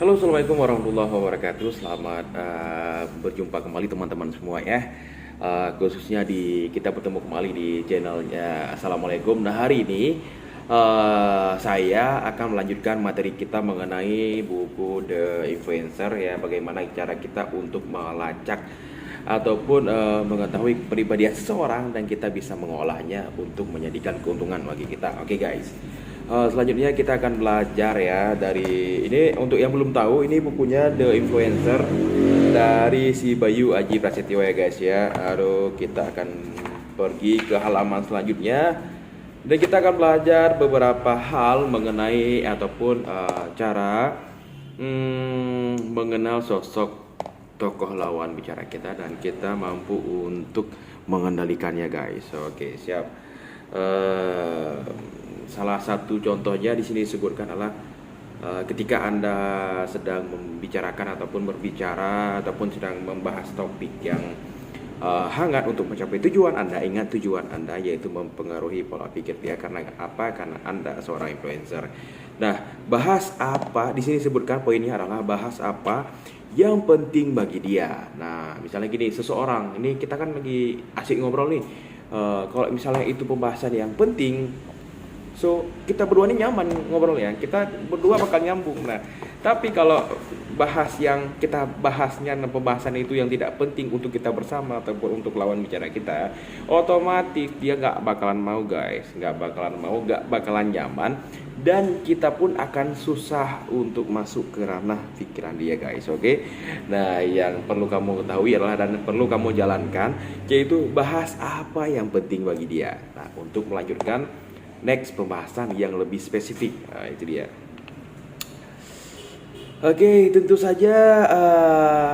Halo, assalamualaikum warahmatullahi wabarakatuh. Selamat berjumpa kembali teman-teman semua ya. Khususnya kita bertemu kembali di channelnya Assalamualaikum. Nah, hari ini saya akan melanjutkan materi kita mengenai buku The Influencer ya. Bagaimana cara kita untuk melacak ataupun mengetahui kepribadian seseorang dan kita bisa mengolahnya untuk menjadikan keuntungan bagi kita. Oke guys. Selanjutnya kita akan belajar ya dari ini. Untuk yang belum tahu, ini bukunya The Influencer dari si Bayu Aji Prasetyo ya guys ya. Lalu kita akan pergi ke halaman selanjutnya dan kita akan belajar beberapa hal mengenai ataupun cara mengenal sosok tokoh lawan bicara kita dan kita mampu untuk mengendalikannya guys. Oke, siap. Salah satu contohnya di sini disebutkan adalah ketika Anda sedang membicarakan ataupun berbicara ataupun sedang membahas topik yang hangat untuk mencapai tujuan Anda. Ingat, tujuan Anda yaitu mempengaruhi pola pikir dia. Karena apa? Karena Anda seorang influencer. Nah, bahas apa? Di sini disebutkan poinnya adalah bahas apa yang penting bagi dia. Nah, misalnya gini, seseorang ini kita kan lagi asik ngobrol nih. Kalau misalnya itu pembahasan yang penting, so kita berdua ini nyaman ngobrol ya, kita berdua bakal nyambung. Nah, tapi kalau bahas yang kita bahasnya pembahasan itu yang tidak penting untuk kita bersama ataupun untuk lawan bicara kita, otomatis dia nggak bakalan mau guys, nggak bakalan nyaman, dan kita pun akan susah untuk masuk ke ranah pikiran dia guys. Oke. Nah, yang perlu kamu ketahui adalah dan perlu kamu jalankan yaitu bahas apa yang penting bagi dia. Nah, untuk melanjutkan next pembahasan yang lebih spesifik. Nah, itu dia. Oke, tentu saja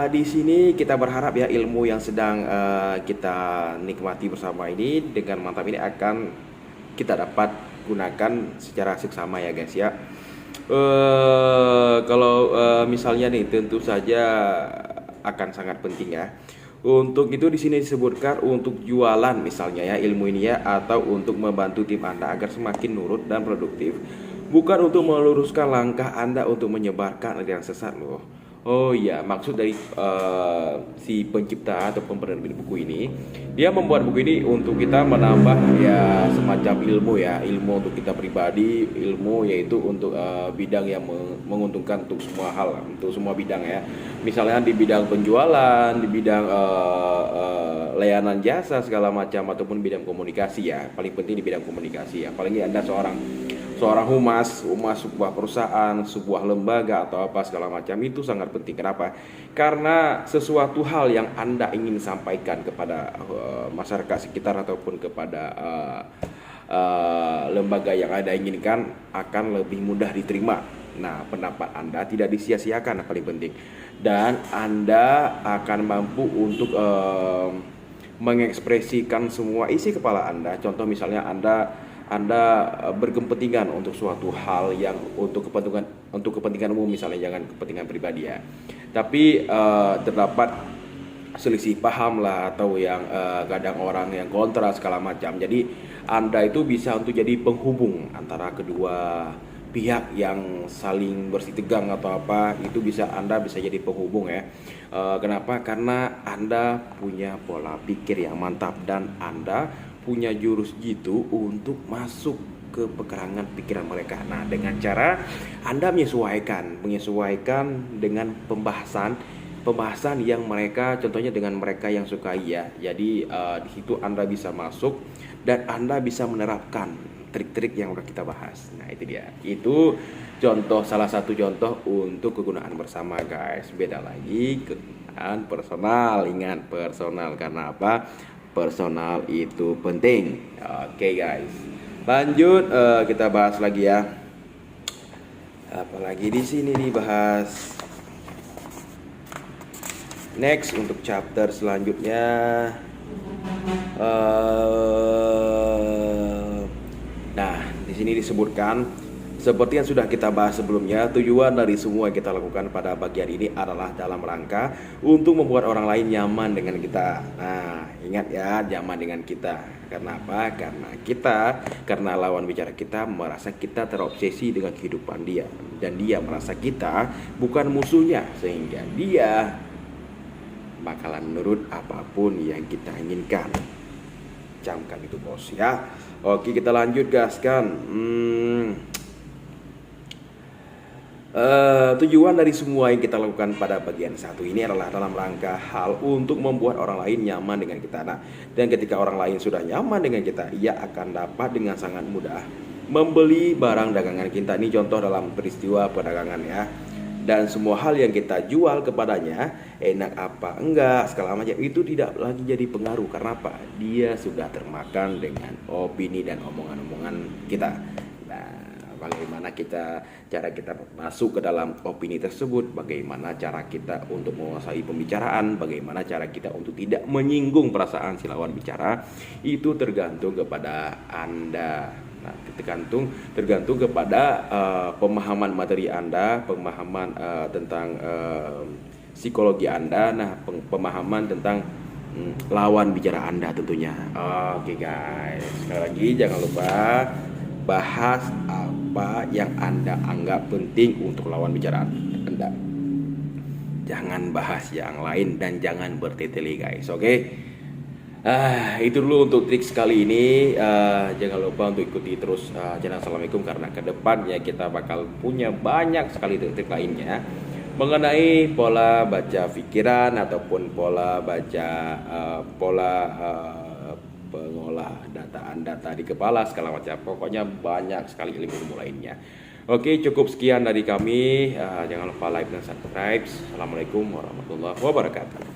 di sini kita berharap ya ilmu yang sedang kita nikmati bersama ini dengan mantap ini akan kita dapat gunakan secara seksama ya guys ya. Kalau misalnya nih, tentu saja akan sangat penting ya. Untuk itu di sini disebutkan untuk jualan misalnya ya ilmu ini ya, atau untuk membantu tim Anda agar semakin nurut dan produktif, bukan untuk meluruskan langkah Anda untuk menyebarkan aliran sesat loh. Oh iya, maksud dari si pencipta atau penerbit buku ini, dia membuat buku ini untuk kita menambah ya semacam ilmu ya, ilmu untuk kita pribadi, ilmu yaitu untuk bidang yang menguntungkan untuk semua hal, untuk semua bidang ya. Misalnya di bidang penjualan, di bidang layanan jasa segala macam, ataupun bidang komunikasi ya. Paling penting di bidang komunikasi ya. Apalagi Anda seorang humas sebuah perusahaan, sebuah lembaga atau apa segala macam, itu sangat penting. Kenapa? Karena sesuatu hal yang Anda ingin sampaikan kepada masyarakat sekitar ataupun kepada lembaga yang Anda inginkan akan lebih mudah diterima. Nah, pendapat Anda tidak disia-siakan, yang paling penting, dan Anda akan mampu untuk mengekspresikan semua isi kepala Anda. Contoh misalnya Anda berkepentingan untuk suatu hal yang untuk kepentingan umum misalnya, jangan kepentingan pribadi ya. Tapi terdapat selisih paham lah, atau yang kadang orang yang kontra segala macam. Jadi Anda itu bisa untuk jadi penghubung antara kedua pihak yang saling bersitegang atau apa, itu Anda bisa jadi penghubung ya. Kenapa? Karena Anda punya pola pikir yang mantap dan Anda punya jurus jitu untuk masuk ke pekarangan pikiran mereka. Nah, dengan cara Anda menyesuaikan dengan pembahasan yang mereka, contohnya dengan mereka yang sukai ya. Jadi di situ Anda bisa masuk dan Anda bisa menerapkan trik-trik yang udah kita bahas. Nah, itu dia. Itu salah satu contoh untuk kegunaan bersama guys. Beda lagi kegunaan personal. Ingat, personal. Karena apa? Personal itu penting. Oke guys, lanjut kita bahas lagi ya. Apalagi di sini dibahas. Next, untuk chapter selanjutnya, nah di sini disebutkan Seperti yang sudah kita bahas sebelumnya, tujuan dari semua yang kita lakukan pada bagian ini adalah dalam rangka untuk membuat orang lain nyaman dengan kita. Nah, ingat ya, nyaman dengan kita. Karena apa? Karena lawan bicara kita merasa kita terobsesi dengan kehidupan dia. Dan dia merasa kita bukan musuhnya, sehingga dia bakalan nurut apapun yang kita inginkan. Camkan itu bos ya. Oke, kita lanjut gaskan. Tujuan dari semua yang kita lakukan pada bagian satu ini adalah dalam rangka hal untuk membuat orang lain nyaman dengan kita. Nah, dan ketika orang lain sudah nyaman dengan kita, ia akan dapat dengan sangat mudah membeli barang dagangan kita. Ini contoh dalam peristiwa perdagangan ya. Dan semua hal yang kita jual kepadanya, enak apa enggak, segala macam itu tidak lagi jadi pengaruh. Karena apa? Dia sudah termakan dengan opini dan omongan-omongan kita. Bagaimana cara kita masuk ke dalam opini tersebut, bagaimana cara kita untuk menguasai pembicaraan, bagaimana cara kita untuk tidak menyinggung perasaan si lawan bicara, itu tergantung kepada Anda. Nah, tergantung kepada pemahaman materi Anda, pemahaman tentang psikologi Anda, nah pemahaman tentang lawan bicara Anda tentunya. Oke guys, sekali lagi jangan lupa bahas apa yang Anda anggap penting untuk lawan bicara Anda. Jangan bahas yang lain dan jangan berteteli guys, oke? Itu dulu untuk trik kali ini. Jangan lupa untuk ikuti terus channel Assalamualaikum, karena kedepannya kita bakal punya banyak sekali trik lainnya mengenai pola baca pikiran ataupun pola baca pengolah data di kepala segala macam. Pokoknya banyak sekali ilmu lainnya. Oke, cukup sekian dari kami. Jangan lupa like dan subscribe. Assalamualaikum warahmatullahi wabarakatuh.